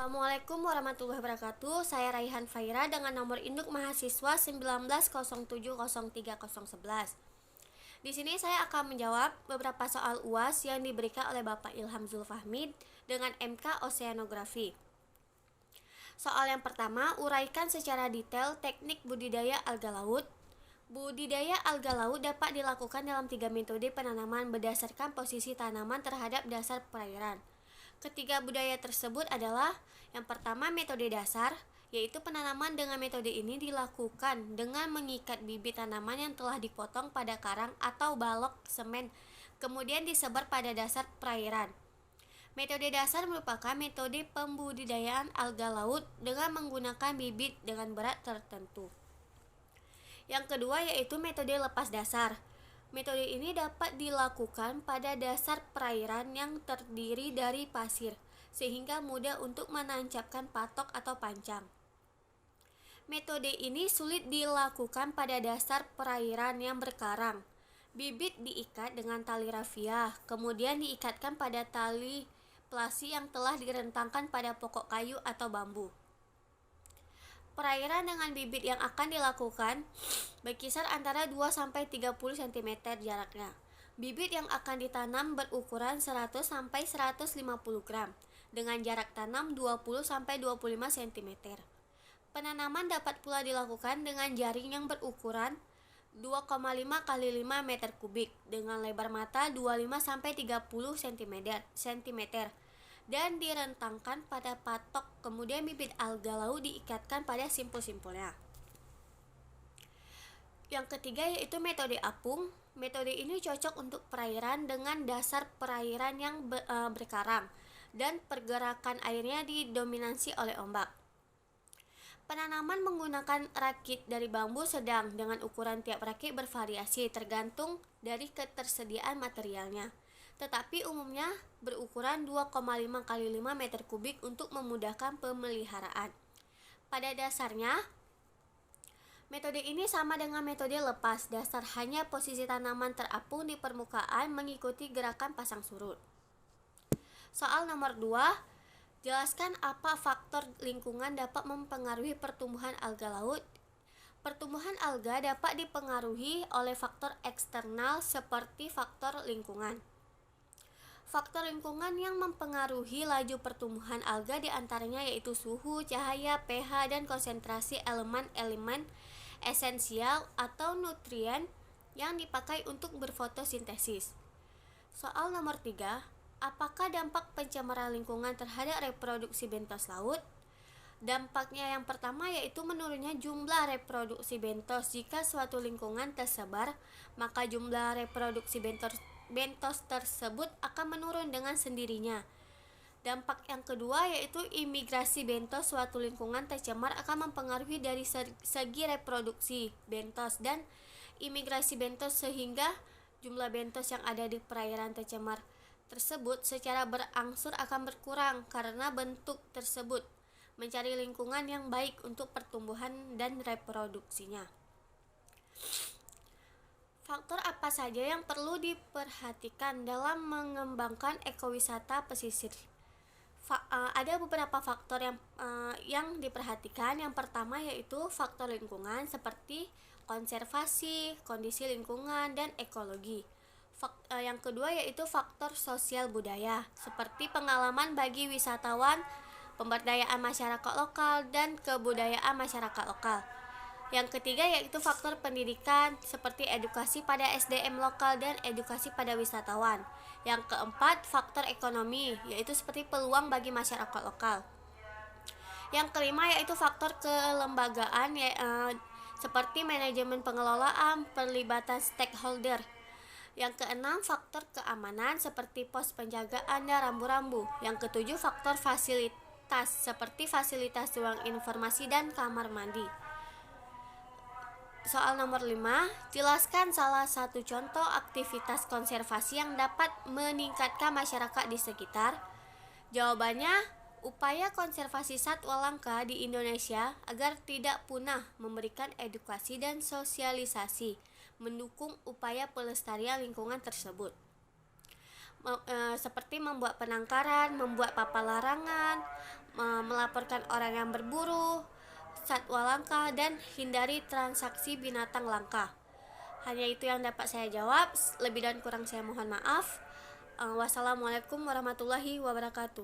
Assalamualaikum warahmatullahi wabarakatuh. Saya Raihan Faira dengan nomor induk mahasiswa 1907030111. Di sini saya akan menjawab beberapa soal UAS yang diberikan oleh Bapak Ilham Zulfahmi dengan MK Oseanografi. Soal yang pertama, uraikan secara detail teknik budidaya alga laut. Budidaya alga laut dapat dilakukan dalam 3 metode penanaman berdasarkan posisi tanaman terhadap dasar perairan. Ketiga budaya tersebut adalah yang pertama metode dasar, yaitu penanaman dengan metode ini dilakukan dengan mengikat bibit tanaman yang telah dipotong pada karang atau balok semen, kemudian disebar pada dasar perairan. Metode dasar merupakan metode pembudidayaan alga laut dengan menggunakan bibit dengan berat tertentu. Yang kedua yaitu metode lepas dasar. Metode ini dapat dilakukan pada dasar perairan yang terdiri dari pasir, sehingga mudah untuk menancapkan patok atau pancang. Metode ini sulit dilakukan pada dasar perairan yang berkarang. Bibit diikat dengan tali rafia, kemudian diikatkan pada tali plasi yang telah direntangkan pada pokok kayu atau bambu. Perairan dengan bibit yang akan dilakukan berkisar antara 2-30 cm jaraknya. Bibit yang akan ditanam berukuran 100-150 gram dengan jarak tanam 20-25 cm. Penanaman dapat pula dilakukan dengan jaring yang berukuran 2,5 x 5 meter kubik dengan lebar mata 25-30 cm dan direntangkan pada patok, kemudian bibit alga laut diikatkan pada simpul-simpulnya. Yang ketiga yaitu metode apung. Metode ini cocok untuk perairan dengan dasar perairan yang berkarang dan pergerakan airnya didominasi oleh ombak. Penanaman menggunakan rakit dari bambu sedang dengan ukuran tiap rakit bervariasi tergantung dari ketersediaan materialnya, tetapi umumnya berukuran 2,5 x 5 meter kubik untuk memudahkan pemeliharaan. Pada dasarnya, metode ini sama dengan metode lepas dasar, hanya posisi tanaman terapung di permukaan mengikuti gerakan pasang surut. Soal nomor 2, jelaskan apa faktor lingkungan dapat mempengaruhi pertumbuhan alga laut. Pertumbuhan alga dapat dipengaruhi oleh faktor eksternal seperti faktor lingkungan. Faktor lingkungan yang mempengaruhi laju pertumbuhan alga diantaranya yaitu suhu, cahaya, pH, dan konsentrasi elemen-elemen esensial atau nutrien yang dipakai untuk berfotosintesis. Soal nomor 3, apakah dampak pencemaran lingkungan terhadap reproduksi bentos laut? Dampaknya yang pertama yaitu menurunnya jumlah reproduksi bentos. Jika suatu lingkungan tersebar, maka jumlah reproduksi bentos tersebut akan menurun dengan sendirinya. Dampak yang kedua yaitu imigrasi bentos. Suatu lingkungan tercemar akan mempengaruhi dari segi reproduksi bentos dan imigrasi bentos, sehingga jumlah bentos yang ada di perairan tercemar tersebut secara berangsur akan berkurang karena bentuk tersebut mencari lingkungan yang baik untuk pertumbuhan dan reproduksinya. Faktor apa saja yang perlu diperhatikan dalam mengembangkan ekowisata pesisir? Ada beberapa faktor yang diperhatikan. Yang pertama yaitu faktor lingkungan seperti konservasi, kondisi lingkungan, dan ekologi. Yang kedua yaitu faktor sosial budaya seperti pengalaman bagi wisatawan, pemberdayaan masyarakat lokal, dan kebudayaan masyarakat lokal. Yang ketiga yaitu faktor pendidikan seperti edukasi pada SDM lokal dan edukasi pada wisatawan. Yang keempat, faktor ekonomi yaitu seperti peluang bagi masyarakat lokal. Yang kelima yaitu faktor kelembagaan seperti manajemen pengelolaan, perlibatan stakeholder. Yang keenam, faktor keamanan seperti pos penjagaan dan rambu-rambu. Yang ketujuh, faktor fasilitas seperti fasilitas ruang informasi dan kamar mandi. Soal nomor 5, jelaskan salah satu contoh aktivitas konservasi yang dapat meningkatkan masyarakat di sekitar. Jawabannya, upaya konservasi satwa langka di Indonesia agar tidak punah, memberikan edukasi dan sosialisasi, mendukung upaya pelestarian lingkungan tersebut. Seperti membuat penangkaran, membuat papan larangan, melaporkan orang yang berburu satwa langka, dan hindari transaksi binatang langka. Hanya itu yang dapat saya jawab. Lebih dan kurang saya mohon maaf. Wassalamualaikum warahmatullahi wabarakatuh.